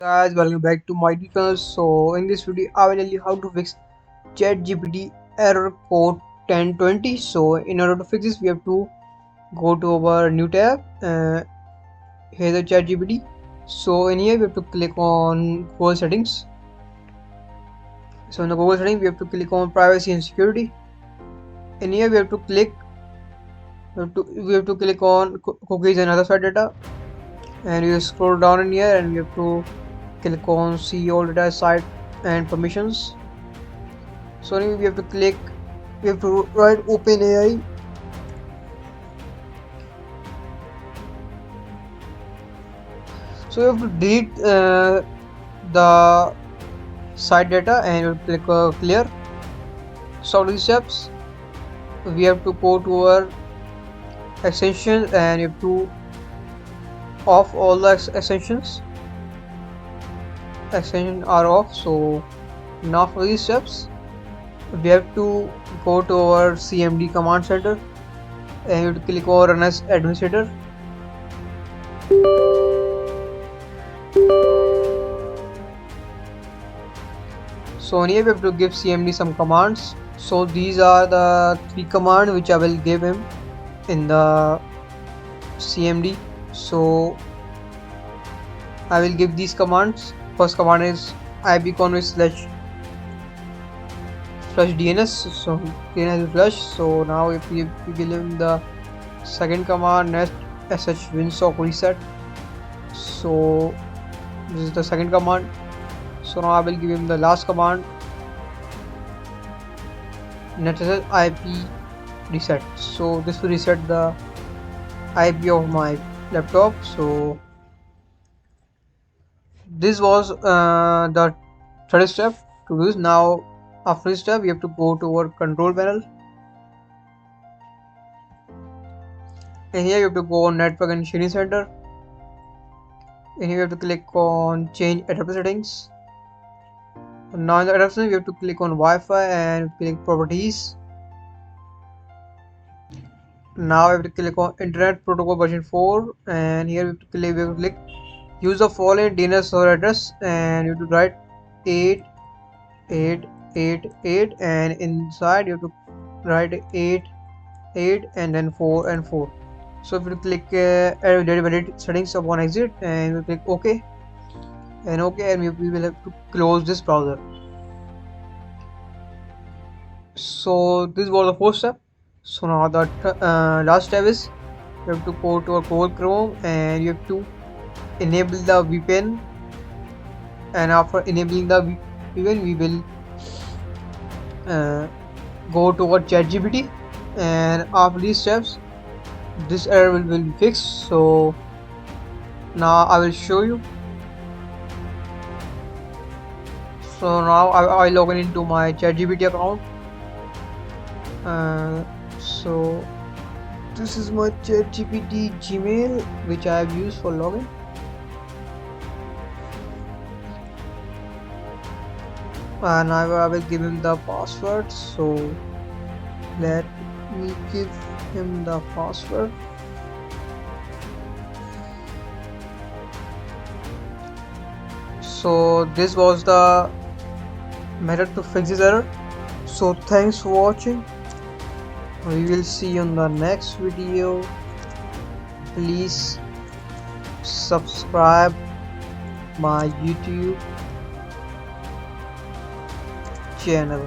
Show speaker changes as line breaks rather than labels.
Guys, welcome back to my channel. So in this video I will tell you how to fix ChatGPT error code 1020. So in order to fix this we have to go to our new tab. Here's the ChatGPT. So in here we have to click on Google settings. So in the Google settings we have to click on privacy and security. In here we have to click on cookies and other site data, and you scroll down in here and we have to click on see all data site and permissions. So now we have to write OpenAI. So you have to delete the site data and you click clear. So these steps we have to go to our extensions and you have to off all the extensions are off. So now for these steps we have to go to our CMD command center and you have to click on run as administrator. So here we have to give CMD some commands. So these are the 3 commands which I will give him in the CMD. So I will give these commands. First command is ipconfig /flushdns. So DNS is flush. So now if we give him the second command, netsh winsock reset. So this is the second command. So now I will give him the last command, netsh IP reset. So this will reset the IP of my laptop. So this was the third step to do this. Now after this step we have to go to our control panel, and here you have to go on network and sharing center, and here you have to click on change adapter settings. Now in the adapter we have to click on Wi-Fi and click properties. Now we have to click on internet protocol version 4, and here we have to click use the following DNS server address, and you have to write 8888, and inside you have to write 8 and then 4 and 4. So if you click valid settings upon exit and you click OK and OK, and we will have to close this browser. So this was the first step. So now the last step is you have to go to a Google Chrome and you have to enable the VPN, and after enabling the VPN we will go to our ChatGPT, and after these steps this error will be fixed. So now I will show you. So now I log in into my ChatGPT account. So this is my ChatGPT Gmail which I have used for login. And I will give him the password. So let me give him the password. So this was the method to fix this error. So thanks for watching. We will see you in the next video. Please subscribe my YouTube channel.